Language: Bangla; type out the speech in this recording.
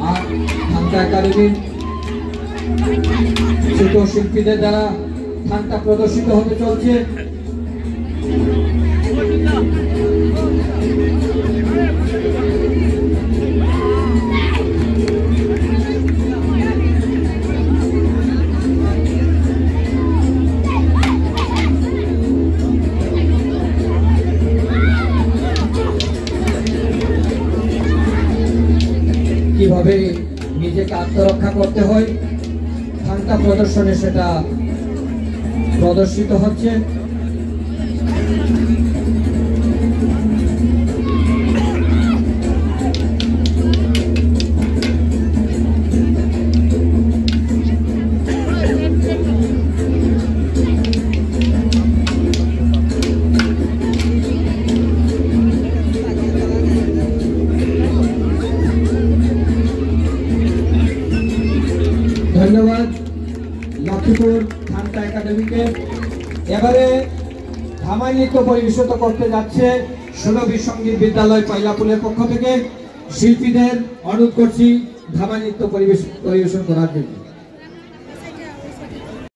আর ঠান্ডা একাডেমির ছোট শিল্পীদের দ্বারা ঠান্ডা প্রদর্শিত হতে চলছে। কিভাবে নিজেকে আত্মরক্ষা করতে হয় ঠান্ডা প্রদর্শনে সেটা প্রদর্শিত হচ্ছে। ধন্যবাদ লক্ষ্মীপুর ঠান্ডা একাডেমিকে। এবারে ধামাই নৃত্য পরিবেশিত করতে যাচ্ছে সুরভি সঙ্গীত বিদ্যালয় পয়লাপুলের পক্ষ থেকে। শিল্পীদের অনুরোধ করছি ধামাই নৃত্য পরিবেশন করার জন্য।